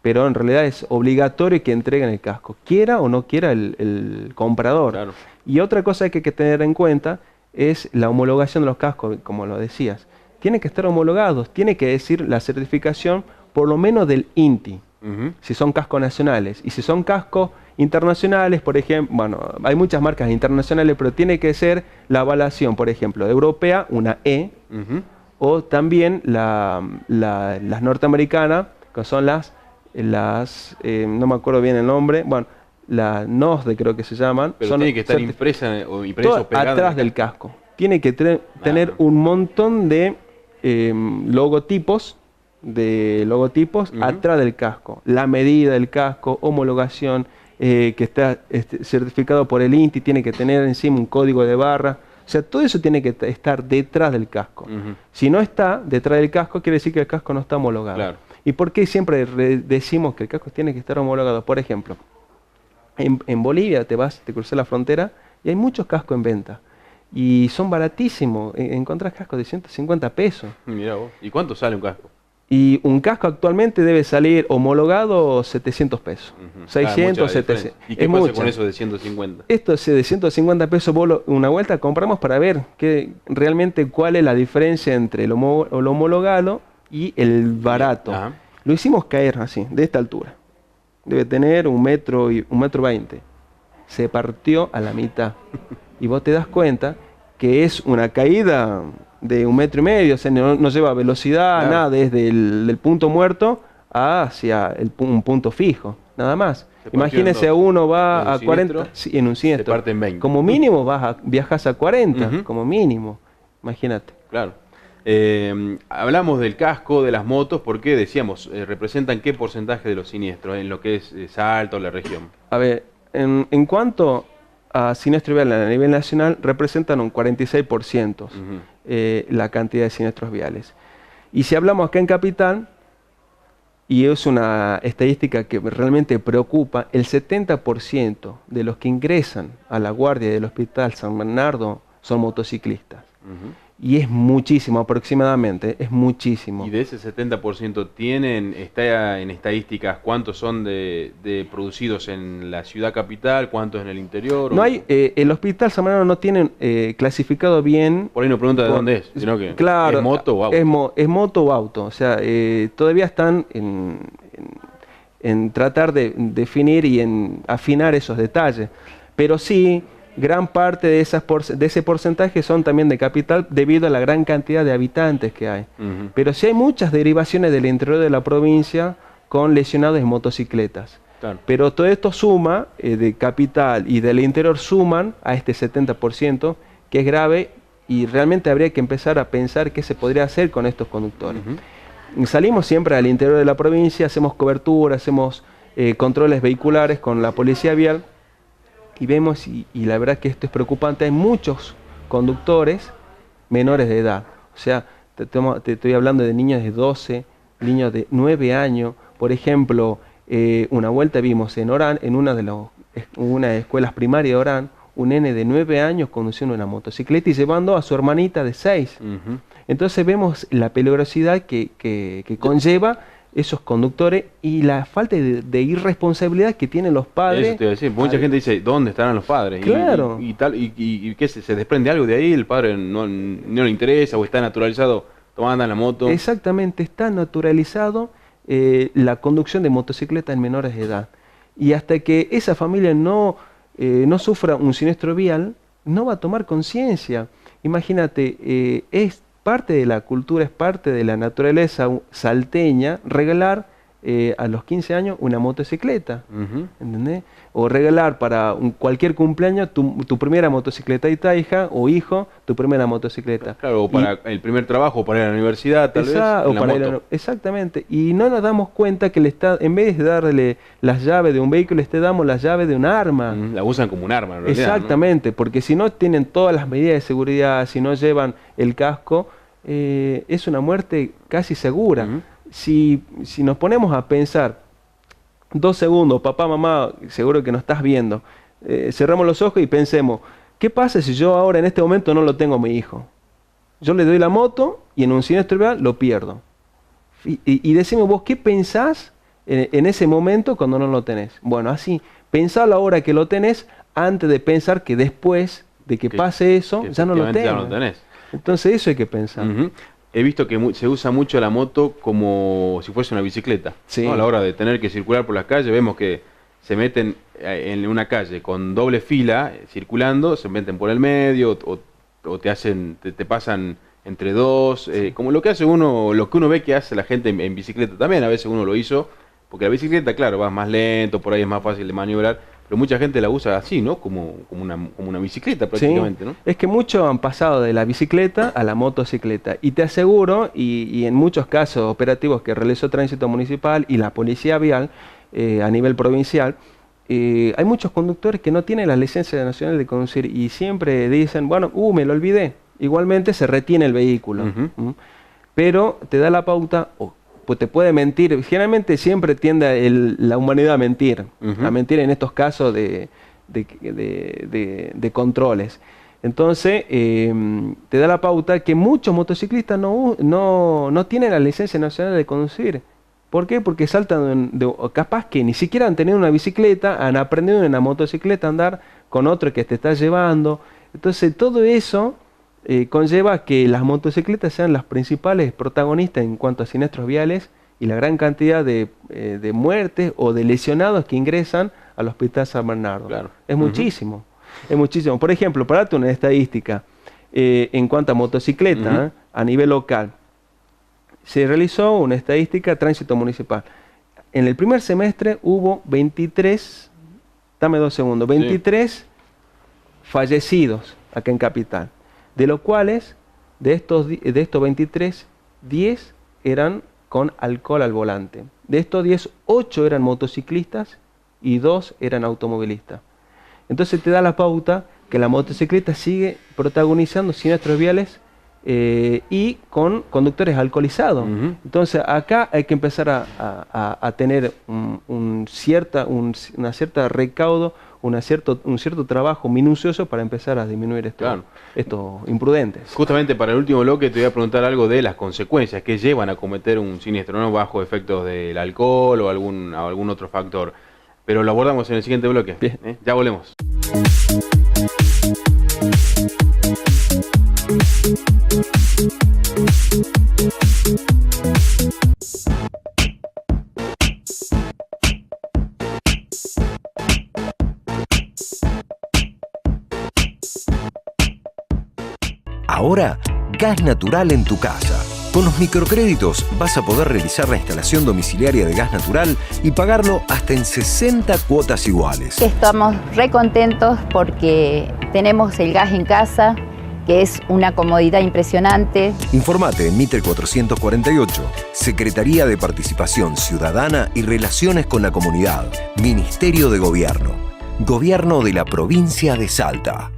Pero en realidad es obligatorio que entreguen el casco, quiera o no quiera el comprador. Claro. Y otra cosa que hay que tener en cuenta es la homologación de los cascos, como lo decías. Tienen que estar homologados, tiene que decir la certificación por lo menos del INTI, si son cascos nacionales. Y si son cascos internacionales, por ejemplo, bueno, hay muchas marcas internacionales, pero tiene que ser la avalación, por ejemplo, europea, una E, o también las norteamericanas, que son las no me acuerdo bien el nombre, bueno, las NOSDE creo que se llaman. Pero tiene que estar impresa o pegada atrás del casco. Tiene que tener un montón de logotipos atrás del casco, la medida del casco, homologación, que está certificado por el INTI, tiene que tener encima un código de barra, o sea, todo eso tiene que estar detrás del casco. Si no está detrás del casco, quiere decir que el casco no está homologado. Claro. ¿Y por qué siempre decimos que el casco tiene que estar homologado? Por ejemplo, en Bolivia te cruzas la frontera y hay muchos cascos en venta. Y son baratísimos, encontrás cascos de 150 pesos. Mirá vos. ¿Y cuánto sale un casco? Y un casco actualmente debe salir homologado 700 pesos. 600, 700. ¿Y qué pasa con eso de 150? Esto de 150 pesos, vos una vuelta compramos para ver realmente cuál es la diferencia entre el homologado y el barato. Ajá. Lo hicimos caer así, de esta altura. Debe tener 1,20 m. Se partió a la mitad. Y vos te das cuenta que es una caída de 1,5 m, o sea, no lleva velocidad, claro, nada, desde el punto muerto hacia un punto fijo, nada más. Imagínese, uno va a 40, sí, en un siniestro. Se parte en 20. Como mínimo viajas a 40, como mínimo, imagínate. Claro. Hablamos del casco, de las motos, porque decíamos, representan qué porcentaje de los siniestros en lo que es Salta o la región. A ver, en cuanto a siniestro vial a nivel nacional, representan un 46% la cantidad de siniestros viales. Y si hablamos acá en Capital, y es una estadística que realmente preocupa, el 70% de los que ingresan a la guardia del Hospital San Bernardo son motociclistas. Y es muchísimo, aproximadamente, es muchísimo. ¿Y de ese 70% está en estadísticas cuántos son de producidos en la ciudad capital, cuántos en el interior? No hay, el Hospital San Bernardo no tiene clasificado bien. Por ahí no pregunta de dónde es, sino que claro, es moto o auto. Es moto o auto, o sea, todavía están en tratar de definir y en afinar esos detalles, pero sí, gran parte de ese porcentaje son también de capital debido a la gran cantidad de habitantes que hay. Pero sí hay muchas derivaciones del interior de la provincia con lesionados en motocicletas. Claro. Pero todo esto suma, de capital y del interior suman a este 70%, que es grave y realmente habría que empezar a pensar qué se podría hacer con estos conductores. Salimos siempre al interior de la provincia, hacemos cobertura, hacemos controles vehiculares con la policía vial, y vemos, y la verdad que esto es preocupante, hay muchos conductores menores de edad. O sea, te estoy hablando de niños de 12, niños de 9 años. Por ejemplo, una vuelta vimos en Orán, en una de escuelas primarias de Orán, un nene de 9 años conduciendo una motocicleta y llevando a su hermanita de 6. Entonces vemos la peligrosidad que conlleva esos conductores y la falta de irresponsabilidad que tienen los padres. Eso te iba a decir, mucha gente dice, ¿dónde estarán los padres? Claro. Y ¿qué se desprende algo de ahí? ¿El padre no le interesa o está naturalizado tomando en la moto? Exactamente, está naturalizado la conducción de motocicleta en menores de edad. Y hasta que esa familia no sufra un siniestro vial, no va a tomar conciencia. Imagínate, es parte de la cultura, es parte de la naturaleza salteña regalar a los 15 años una motocicleta, ¿entendés? O regalar para cualquier cumpleaños tu primera motocicleta, hija o hijo, tu primera motocicleta. Claro, o para el primer trabajo, para ir a la universidad, tal vez, o para moto. Exactamente, y no nos damos cuenta que en vez de darle las llaves de un vehículo, le damos las llaves de un arma. La usan como un arma, en realidad. Exactamente, ¿no? Porque si no tienen todas las medidas de seguridad, si no llevan el casco, es una muerte casi segura. Si nos ponemos a pensar 2 segundos, papá, mamá, seguro que nos estás viendo, cerramos los ojos y pensemos, ¿qué pasa si yo ahora en este momento no lo tengo a mi hijo? Yo le doy la moto y en un siniestro vial lo pierdo. Y decime vos, ¿qué pensás en ese momento cuando no lo tenés? Bueno, así, pensalo ahora que lo tenés antes de pensar que después de que pase eso ya no lo tenés. Entonces eso hay que pensar. He visto que se usa mucho la moto como si fuese una bicicleta. Sí. ¿No? A la hora de tener que circular por las calles, vemos que se meten en una calle con doble fila, circulando, se meten por el medio o te pasan entre dos, como lo que hace lo que uno ve que hace la gente en bicicleta. También a veces uno lo hizo, porque la bicicleta, claro, vas más lento, por ahí es más fácil de maniobrar. Pero mucha gente la usa así, ¿no? Como una bicicleta prácticamente, sí, ¿no? Es que muchos han pasado de la bicicleta a la motocicleta. Y te aseguro, y en muchos casos operativos que realizó Tránsito Municipal y la Policía Vial a nivel provincial, hay muchos conductores que no tienen la licencia nacional de conducir y siempre dicen, bueno, me lo olvidé. Igualmente se retiene el vehículo. Pero te da la pauta... pues te puede mentir. Generalmente siempre tiende la humanidad a mentir en estos casos de controles. Entonces, te da la pauta que muchos motociclistas no tienen la licencia nacional de conducir. ¿Por qué? Porque saltan capaz que ni siquiera han tenido una bicicleta, han aprendido en una motocicleta a andar con otro que te está llevando. Entonces, todo eso conlleva que las motocicletas sean las principales protagonistas en cuanto a siniestros viales y la gran cantidad de muertes o de lesionados que ingresan al Hospital San Bernardo. Claro. Es muchísimo, es muchísimo. Por ejemplo, para darte una estadística, en cuanto a motocicleta, a nivel local, se realizó una estadística de tránsito municipal. En el primer semestre hubo 23, dame 2 segundos, 23 fallecidos acá en Capital, de los cuales, de estos 23, 10 eran con alcohol al volante. De estos 10, 8 eran motociclistas y 2 eran automovilistas. Entonces te da la pauta que la motocicleta sigue protagonizando siniestros viales y con conductores alcoholizados. Entonces acá hay que empezar a tener una cierta recaudo, un cierto trabajo minucioso para empezar a disminuir estos imprudentes. Justamente para el último bloque te voy a preguntar algo de las consecuencias que llevan a cometer un siniestro, ¿no? Bajo efectos del alcohol o algún otro factor. Pero lo abordamos en el siguiente bloque. Bien. Ya volvemos. Ahora, gas natural en tu casa. Con los microcréditos vas a poder realizar la instalación domiciliaria de gas natural y pagarlo hasta en 60 cuotas iguales. Estamos re contentos porque tenemos el gas en casa, que es una comodidad impresionante. Informate en Mitre 448, Secretaría de Participación Ciudadana y Relaciones con la Comunidad, Ministerio de Gobierno, Gobierno de la Provincia de Salta.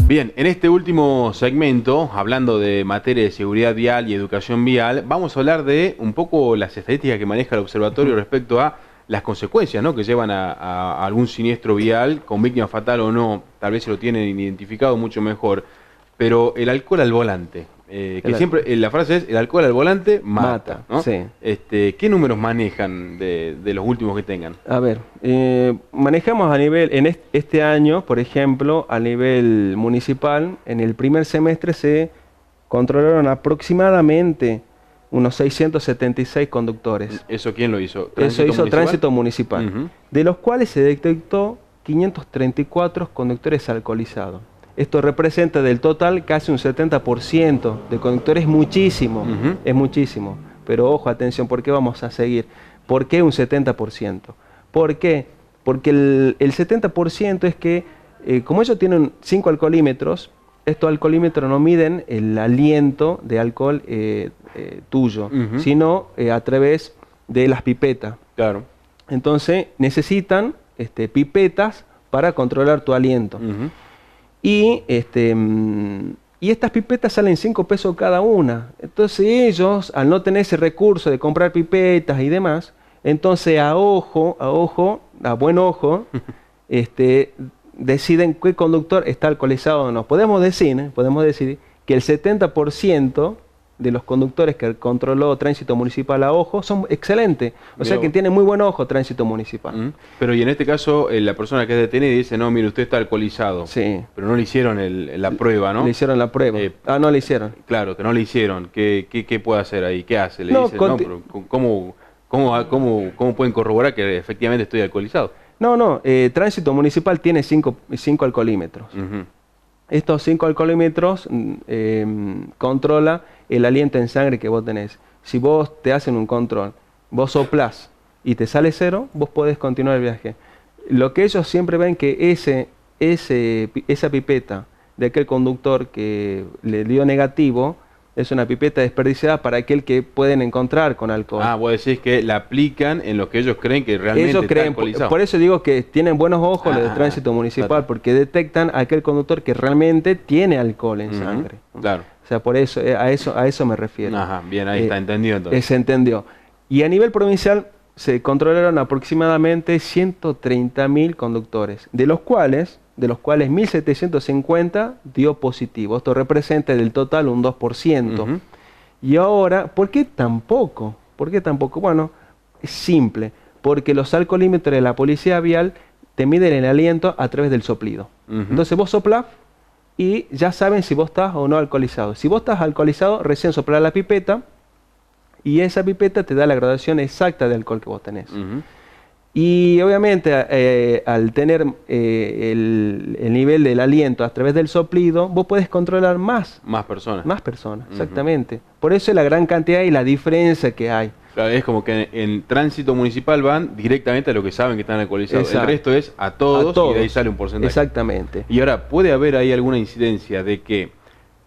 Bien, en este último segmento, hablando de materia de seguridad vial y educación vial, vamos a hablar de un poco las estadísticas que maneja el observatorio respecto a las consecuencias, ¿no?, que llevan a algún siniestro vial, con víctima fatal o no, tal vez se lo tienen identificado mucho mejor, pero el alcohol al volante, siempre la frase es, el alcohol al volante mata, ¿no? Sí. ¿Qué números manejan de los últimos que tengan? A ver, manejamos a nivel, en este año, por ejemplo, a nivel municipal, en el primer semestre se controlaron aproximadamente unos 676 conductores. ¿Eso quién lo hizo? Eso hizo Tránsito Municipal, de los cuales se detectó 534 conductores alcoholizados. Esto representa del total casi un 70% de conductores, es muchísimo, es muchísimo. Pero ojo, atención, ¿por qué vamos a seguir? ¿Por qué un 70%? ¿Por qué? Porque el 70% es que, como ellos tienen 5 alcoholímetros, estos alcoholímetros no miden el aliento de alcohol tuyo, sino a través de las pipetas. Claro. Entonces necesitan pipetas para controlar tu aliento. Y estas pipetas salen 5 pesos cada una. Entonces ellos, al no tener ese recurso de comprar pipetas y demás, entonces a buen ojo, deciden qué conductor está alcoholizado o no. Podemos decir que el 70% de los conductores que controló Tránsito Municipal a ojo son excelentes. O sea que tiene muy buen ojo Tránsito Municipal. Pero y en este caso, la persona que es detenida dice, no, mire, usted está alcoholizado. Sí. Pero no le hicieron la prueba, ¿no? Le hicieron la prueba. No le hicieron. Claro, que no le hicieron. ¿Qué puede hacer ahí? ¿Qué hace? Le dice, no, pero ¿cómo pueden corroborar que efectivamente estoy alcoholizado? No, Tránsito Municipal tiene 5 alcoholímetros. Estos 5 alcoholímetros controla el aliento en sangre que vos tenés. Si vos te hacen un control, vos soplás y te sale 0, vos podés continuar el viaje. Lo que ellos siempre ven que esa pipeta de aquel conductor que le dio negativo es una pipeta desperdiciada para aquel que pueden encontrar con alcohol. Vos decís que la aplican en lo que ellos creen que realmente está alcoholizado. Por eso digo que tienen buenos ojos los de Tránsito Municipal, porque detectan a aquel conductor que realmente tiene alcohol en sangre. Claro. O sea, por eso, a eso me refiero. Bien, ahí está entendido entonces. Se entendió. Y a nivel provincial se controlaron aproximadamente 130.000 conductores, de los cuales 1.750 dio positivo. Esto representa del total un 2%. Y ahora, ¿por qué tan poco? Bueno, es simple. Porque los alcoholímetros de la policía vial te miden el aliento a través del soplido. Entonces vos soplás y ya saben si vos estás o no alcoholizado. Si vos estás alcoholizado, recién soplás la pipeta y esa pipeta te da la graduación exacta de alcohol que vos tenés. Y obviamente al tener el nivel del aliento a través del soplido, vos podés controlar más personas. Más personas, exactamente. Por eso es la gran cantidad y la diferencia que hay. Claro, es como que en Tránsito Municipal van directamente a lo que saben que están alcoholizados. Exacto. El resto es a todos y de ahí sale un porcentaje. Exactamente. Y ahora, ¿puede haber ahí alguna incidencia de que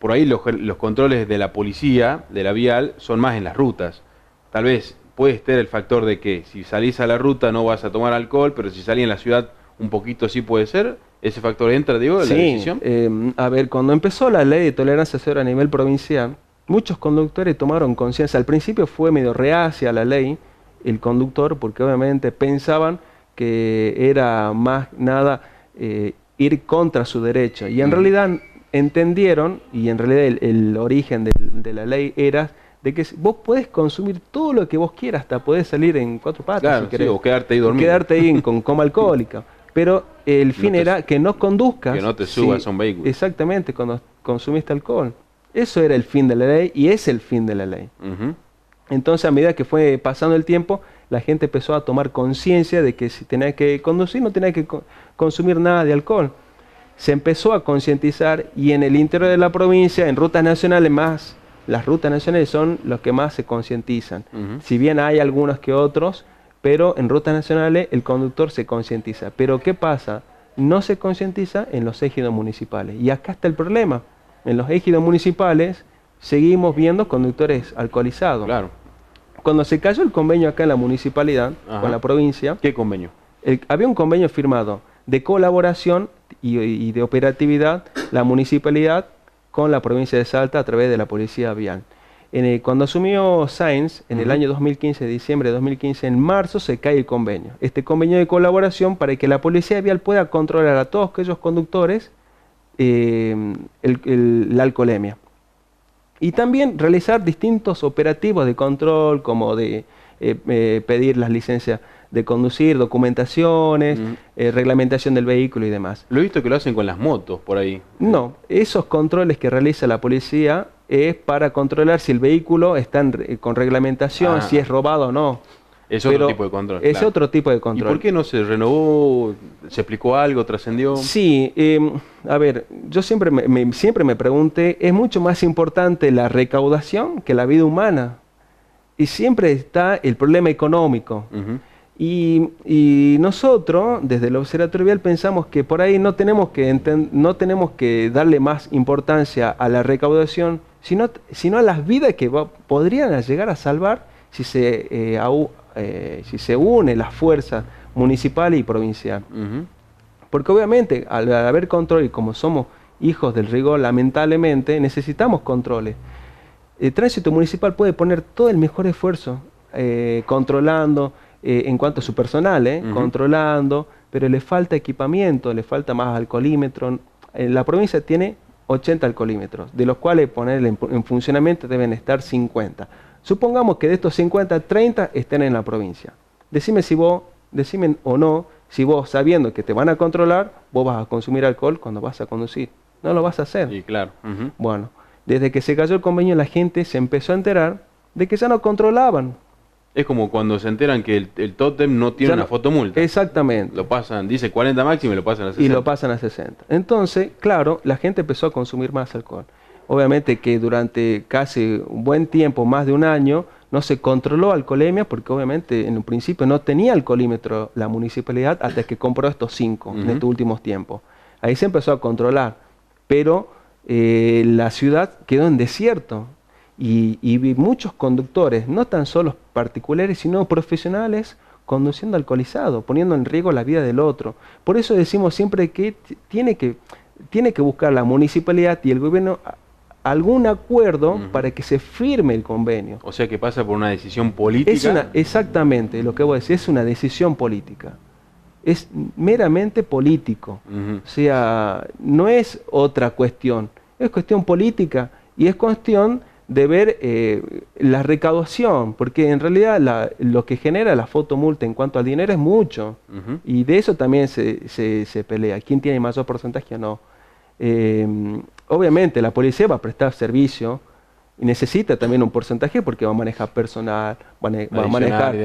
por ahí los controles de la policía, de la vial, son más en las rutas? Tal vez puede estar el factor de que si salís a la ruta no vas a tomar alcohol, pero si salís en la ciudad un poquito sí puede ser. ¿Ese factor entra, digo, en la decisión? A ver, cuando empezó la ley de tolerancia cero a nivel provincial, muchos conductores tomaron conciencia. Al principio fue medio reacia la ley, el conductor, porque obviamente pensaban que era más nada ir contra su derecho. Y en realidad entendieron, y en realidad el origen de la ley era de que vos podés consumir todo lo que vos quieras, hasta podés salir en 4 patas, claro, si querés, o quedarte ahí dormido. Quedarte ahí con coma alcohólica. Pero el fin era que no conduzcas. Que no te subas a un vehículo. Exactamente, cuando consumiste alcohol. Eso era el fin de la ley y es el fin de la ley. Entonces, a medida que fue pasando el tiempo, la gente empezó a tomar conciencia de que si tenía que conducir, no tenía que consumir nada de alcohol. Se empezó a concientizar y en el interior de la provincia, en rutas nacionales más, las rutas nacionales son los que más se concientizan. Si bien hay algunos que otros, pero en rutas nacionales el conductor se concientiza. Pero ¿qué pasa? No se concientiza en los ejidos municipales. Y acá está el problema. En los ejidos municipales seguimos viendo conductores alcoholizados. Claro. Cuando se cayó el convenio acá en la municipalidad, con la provincia... ¿Qué convenio? Había un convenio firmado de colaboración y de operatividad, la municipalidad con la provincia de Salta a través de la policía vial. Cuando asumió Sáenz, en el año 2015, diciembre de 2015, en marzo se cae el convenio. Este convenio de colaboración para que la policía vial pueda controlar a todos aquellos conductores la alcoholemia. Y también realizar distintos operativos de control, como de pedir las licencias de conducir, documentaciones, reglamentación del vehículo y demás. Lo he visto que lo hacen con las motos por ahí. No, esos controles que realiza la policía es para controlar si el vehículo está con reglamentación, si es robado o no. Es otro tipo de control. Es otro tipo de control. ¿Y por qué no se renovó? ¿Se explicó algo? ¿Trascendió? Sí, a ver, yo siempre me pregunté, ¿es mucho más importante la recaudación que la vida humana? Y siempre está el problema económico. Y nosotros, desde el Observatorio Vial, pensamos que por ahí no tenemos que darle más importancia a la recaudación, sino a las vidas que podrían llegar a salvar si se une las fuerzas municipal y provincial. Porque obviamente, al haber control, y como somos hijos del rigor, lamentablemente, necesitamos controles. El Tránsito Municipal puede poner todo el mejor esfuerzo controlando, en cuanto a su personal, controlando, pero le falta equipamiento, le falta más alcoholímetro. La provincia tiene 80 alcoholímetros, de los cuales ponerle en funcionamiento deben estar 50. Supongamos que de estos 50, 30 estén en la provincia. Decime o no, si vos sabiendo que te van a controlar, vos vas a consumir alcohol cuando vas a conducir. No lo vas a hacer. Sí, claro. Bueno, desde que se cayó el convenio la gente se empezó a enterar de que ya no controlaban. Es como cuando se enteran que el tótem no tiene una fotomulta. Exactamente. Lo pasan, dice 40 máximo y lo pasan a 60. Y lo pasan a 60. Entonces, claro, la gente empezó a consumir más alcohol. Obviamente que durante casi un buen tiempo, más de un año, no se controló alcoholemia porque obviamente en un principio no tenía alcoholímetro la municipalidad hasta que compró estos 5 en estos últimos tiempos. Ahí se empezó a controlar, pero la ciudad quedó en desierto y vi muchos conductores, no tan solo particulares, sino profesionales, conduciendo alcoholizado, poniendo en riesgo la vida del otro. Por eso decimos siempre que tiene que buscar la municipalidad y el gobierno algún acuerdo para que se firme el convenio. O sea que pasa por una decisión política. Exactamente, lo que voy a decir, es una decisión política. Es meramente político. O sea, no es otra cuestión. Es cuestión política y es cuestión de ver la recaudación, porque en realidad lo que genera la fotomulta en cuanto al dinero es mucho. Y de eso también se pelea. ¿Quién tiene mayor porcentaje o no? Obviamente la policía va a prestar servicio y necesita también un porcentaje porque va a manejar personal, va a manejar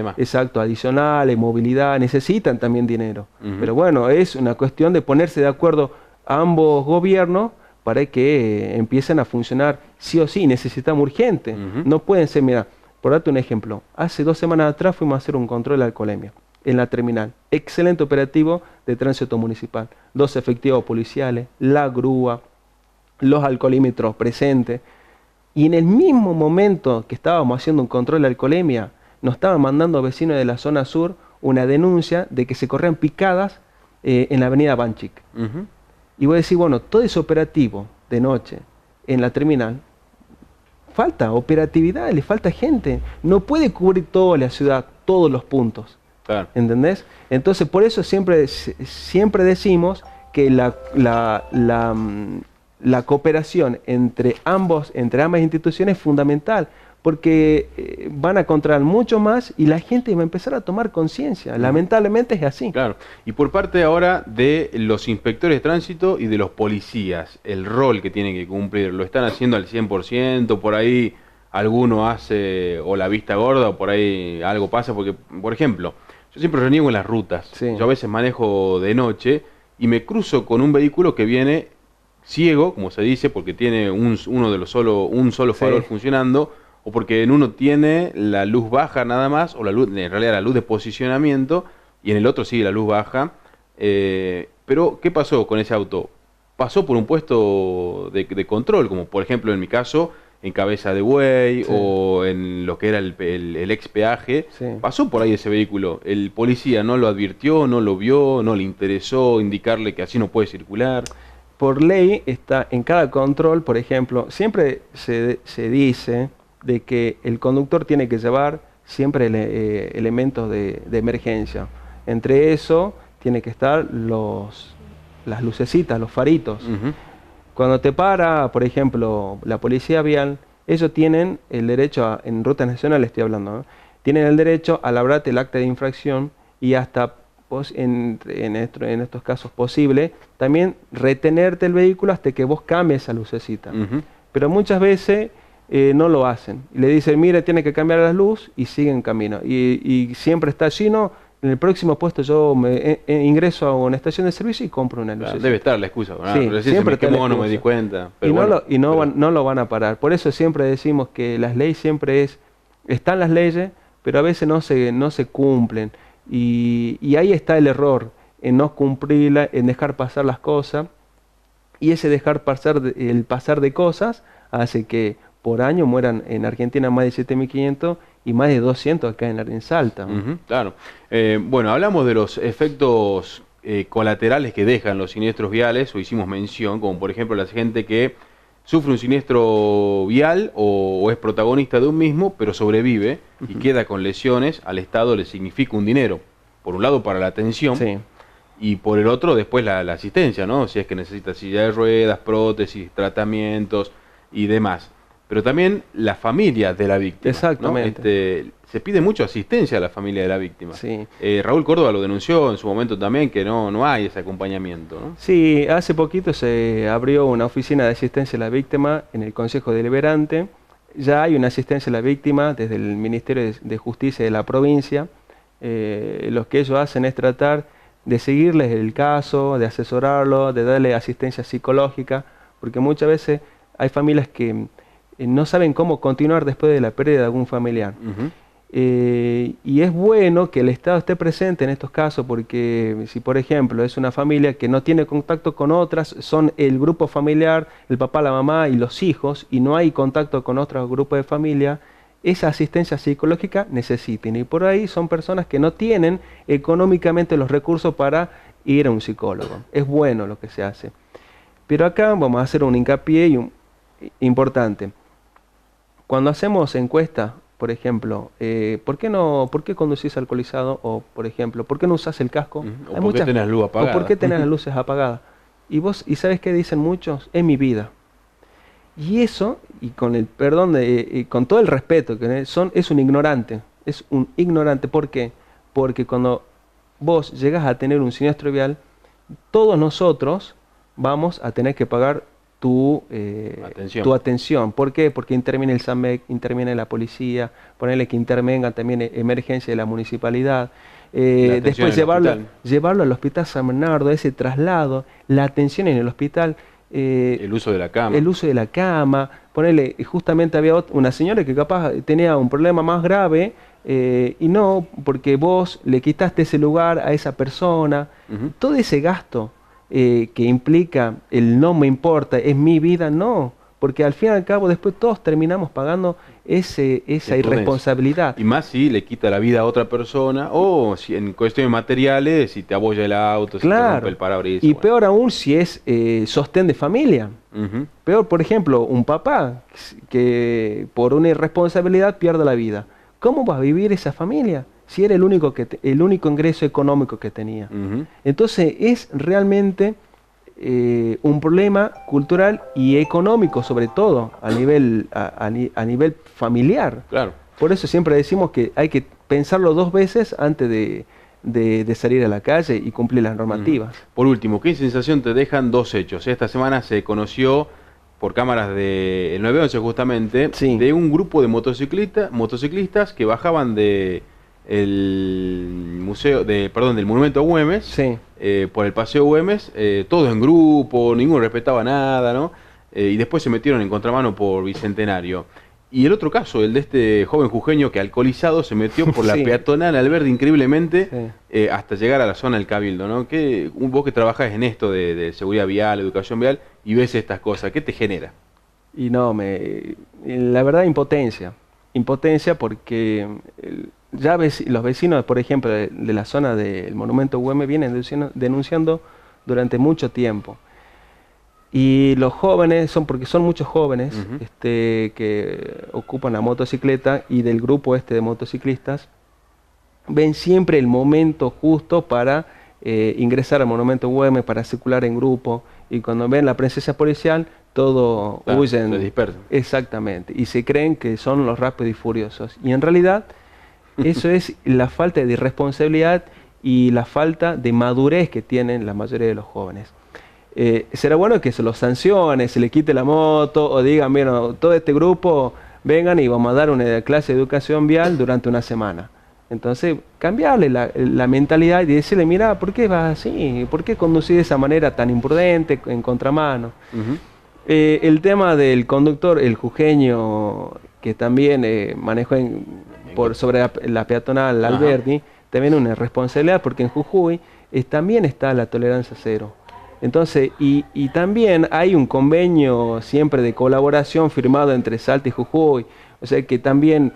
adicionales, movilidad, necesitan también dinero. Pero bueno, es una cuestión de ponerse de acuerdo a ambos gobiernos para que empiecen a funcionar sí o sí, necesitamos urgente. No pueden ser, mira, por darte un ejemplo, hace 2 semanas atrás fuimos a hacer un control de alcoholemia en la terminal. Excelente operativo de tránsito municipal. 2 efectivos policiales, la grúa, los alcoholímetros presentes. Y en el mismo momento que estábamos haciendo un control de alcoholemia, nos estaban mandando vecinos de la zona sur una denuncia de que se corrían picadas en la avenida Banchik. Y voy a decir, bueno, todo ese operativo de noche en la terminal, falta operatividad, le falta gente. No puede cubrir toda la ciudad, todos los puntos. Claro. ¿Entendés? Entonces, por eso siempre decimos que la cooperación entre ambas instituciones es fundamental, porque van a controlar mucho más y la gente va a empezar a tomar conciencia. Lamentablemente es así. Claro. Y por parte ahora de los inspectores de tránsito y de los policías, el rol que tienen que cumplir, ¿lo están haciendo al 100%? Por ahí alguno hace o la vista gorda o por ahí algo pasa, porque, por ejemplo, yo siempre reniego en las rutas. Sí. Yo a veces manejo de noche y me cruzo con un vehículo que viene ciego, como se dice, porque tiene un solo farol funcionando, o porque en uno tiene la luz baja nada más, o la luz, en realidad la luz de posicionamiento, y en el otro sigue la luz baja. Pero, ¿qué pasó con ese auto? Pasó por un puesto de control, como por ejemplo en mi caso, en Cabeza de Buey, o en lo que era el ex peaje. Pasó por ahí ese vehículo. El policía no lo advirtió, no lo vio, no le interesó indicarle que así no puede circular. Por ley está en cada control, por ejemplo, siempre se dice de que el conductor tiene que llevar siempre elementos de emergencia. Entre eso tiene que estar las lucecitas, los faritos. Cuando te para, por ejemplo, la policía vial, ellos tienen el derecho, en rutas nacionales estoy hablando, ¿no? Tienen el derecho a labrarte el acta de infracción y hasta en estos casos posible, también retenerte el vehículo hasta que vos cambies esa lucecita. Pero muchas veces no lo hacen. Y le dicen, mire, tiene que cambiar la luz y siguen camino. Y siempre está así, no, en el próximo puesto yo ingreso a una estación de servicio y compro una lucecita. Debe estar la excusa. Sí, siempre está la excusa. No me di cuenta. Pero no lo van a parar. Por eso siempre decimos que las leyes siempre están las leyes, pero a veces no se cumplen. Y ahí está el error, en no cumplirla, en dejar pasar las cosas. Y ese dejar pasar, el pasar de cosas, hace que por año mueran en Argentina más de 7.500 y más de 200 acá en Salta. Claro. Bueno, hablamos de los efectos colaterales que dejan los siniestros viales, o hicimos mención, como por ejemplo la gente que sufre un siniestro vial o es protagonista de un mismo, pero sobrevive y queda con lesiones. Al Estado le significa un dinero, por un lado para la atención, y por el otro después la asistencia, ¿no? Si es que necesita silla de ruedas, prótesis, tratamientos y demás. Pero también la familia de la víctima. Exactamente. ¿No? Se pide mucho asistencia a la familia de la víctima. Sí. Raúl Córdoba lo denunció en su momento también, que no hay ese acompañamiento, ¿no? Sí, hace poquito se abrió una oficina de asistencia a la víctima en el Consejo Deliberante. Ya hay una asistencia a la víctima desde el Ministerio de Justicia de la provincia. Lo que ellos hacen es tratar de seguirles el caso, de asesorarlo, de darle asistencia psicológica, porque muchas veces hay familias que no saben cómo continuar después de la pérdida de algún familiar. Y es bueno que el Estado esté presente en estos casos, porque si por ejemplo es una familia que no tiene contacto con otras, son el grupo familiar, el papá, la mamá y los hijos, y no hay contacto con otros grupos de familia, esa asistencia psicológica necesitan, y por ahí son personas que no tienen económicamente los recursos para ir a un psicólogo. Es bueno lo que se hace. Pero acá vamos a hacer un hincapié importante. Cuando hacemos encuestas, por ejemplo, ¿por qué conducís alcoholizado? O, por ejemplo, ¿por qué no usás el casco? O ¿por qué tenés la luz apagada? O ¿por qué tenés las luces apagadas? Y ¿sabes qué dicen muchos? Es mi vida. Y eso, y con el perdón, con todo el respeto, es un ignorante. Es un ignorante. ¿Por qué? Porque cuando vos llegas a tener un siniestro vial, todos nosotros vamos a tener que pagar tu atención. ¿Por qué? Porque interviene el SAMEC, interviene la policía, ponerle que intervenga también emergencia de la municipalidad. Después llevarlo al hospital San Bernardo, ese traslado, la atención en el hospital. El uso de la cama. El uso de la cama. Ponerle, justamente había una señora que capaz tenía un problema más grave y no, porque vos le quitaste ese lugar a esa persona. Todo ese gasto que implica el no me importa, es mi vida, no. Porque al fin y al cabo después todos terminamos pagando esa irresponsabilidad. Y más si le quita la vida a otra persona, o si en cuestiones materiales, si te abolla el auto, si te rompe el parabrisas. Y peor aún si es sostén de familia. Peor, por ejemplo, un papá que por una irresponsabilidad pierde la vida. ¿Cómo va a vivir esa familia si era el único ingreso económico que tenía? Entonces es realmente un problema cultural y económico, sobre todo a nivel familiar. Claro. Por eso siempre decimos que hay que pensarlo 2 veces antes de salir a la calle y cumplir las normativas. Por último, ¿qué sensación te dejan 2 hechos? Esta semana se conoció por cámaras del 911 justamente, de un grupo de motociclistas que bajaban del monumento a Güemes, por el paseo Güemes, todos en grupo, ninguno respetaba nada, ¿no? Y después se metieron en contramano por Bicentenario. Y el otro caso, el de este joven jujeño que alcoholizado se metió por la peatonal Alberdi increíblemente hasta llegar a la zona del Cabildo, ¿no? Vos que trabajás en esto de seguridad vial, educación vial, y ves estas cosas, ¿qué te genera? Y no, la verdad impotencia porque ya los vecinos, por ejemplo, de la zona del monumento Güemes vienen denunciando durante mucho tiempo. Y los jóvenes, porque son muchos jóvenes que ocupan la motocicleta, y del grupo de motociclistas, ven siempre el momento justo para ingresar al monumento Güemes, para circular en grupo, y cuando ven la presencia policial, todos huyen. Se dispersan. Exactamente, y se creen que son los rápidos y furiosos. Y en realidad, eso es la falta de irresponsabilidad y la falta de madurez que tienen la mayoría de los jóvenes. Será bueno que se los sancione, se le quite la moto, o digan, bueno, todo este grupo vengan y vamos a dar una clase de educación vial durante una semana. Entonces, cambiarle la mentalidad y decirle, mira, ¿por qué vas así? ¿Por qué conducir de esa manera tan imprudente, en contramano? El tema del conductor, el jujeño, que también manejó sobre la peatonal Alberdi, también una responsabilidad, porque en Jujuy también está la tolerancia cero. Entonces, y también hay un convenio siempre de colaboración firmado entre Salta y Jujuy, o sea que también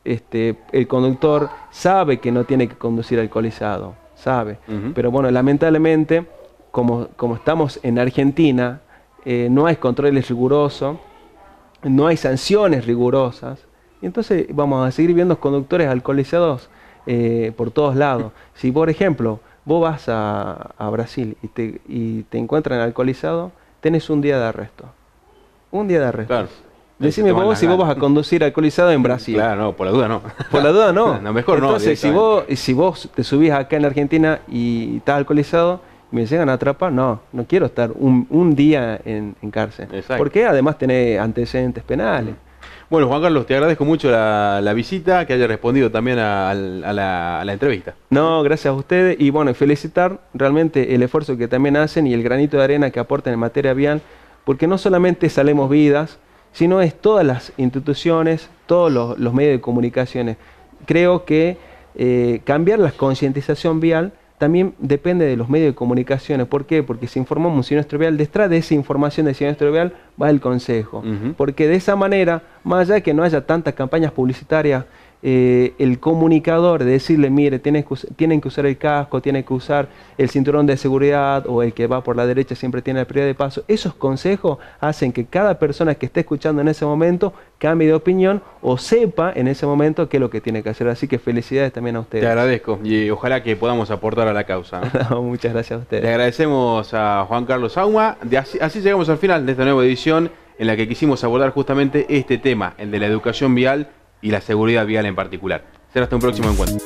el conductor sabe que no tiene que conducir alcoholizado, sabe. Pero bueno, lamentablemente, como estamos en Argentina, no hay controles rigurosos, no hay sanciones rigurosas, y entonces vamos a seguir viendo conductores alcoholizados por todos lados. Si por ejemplo vos vas a Brasil y te encuentran alcoholizado, tenés un día de arresto. Un día de arresto. Claro. Decime vos si vos vas a conducir alcoholizado en Brasil. Claro, no, por la duda no. Por la duda no. No, mejor no. Entonces, si vos te subís acá en Argentina y estás alcoholizado, me llegan a atrapar, no quiero estar un día en cárcel. Exacto. Porque además tenés antecedentes penales. Bueno, Juan Carlos, te agradezco mucho la visita, que haya respondido también a la entrevista. No, gracias a ustedes y bueno, felicitar realmente el esfuerzo que también hacen y el granito de arena que aportan en materia vial, porque no solamente salvemos vidas, sino es todas las instituciones, todos los medios de comunicaciones. Creo que cambiar la concientización vial también depende de los medios de comunicaciones. ¿Por qué? Porque si informamos un siniestro vial, detrás de esa información de siniestro vial va el consejo. Porque de esa manera, más allá de que no haya tantas campañas publicitarias, el comunicador de decirle, mire, tienen que usar el casco, tienen que usar el cinturón de seguridad, o el que va por la derecha siempre tiene la prioridad de paso, esos consejos hacen que cada persona que esté escuchando en ese momento cambie de opinión o sepa en ese momento qué es lo que tiene que hacer. Así que felicidades también a ustedes. Te agradezco y ojalá que podamos aportar a la causa, ¿no? No, muchas gracias a ustedes. Le agradecemos a Juan Carlos Sauma. Así llegamos al final de esta nueva edición en la que quisimos abordar justamente este tema, el de la educación vial y la seguridad vial en particular. Será hasta un próximo encuentro.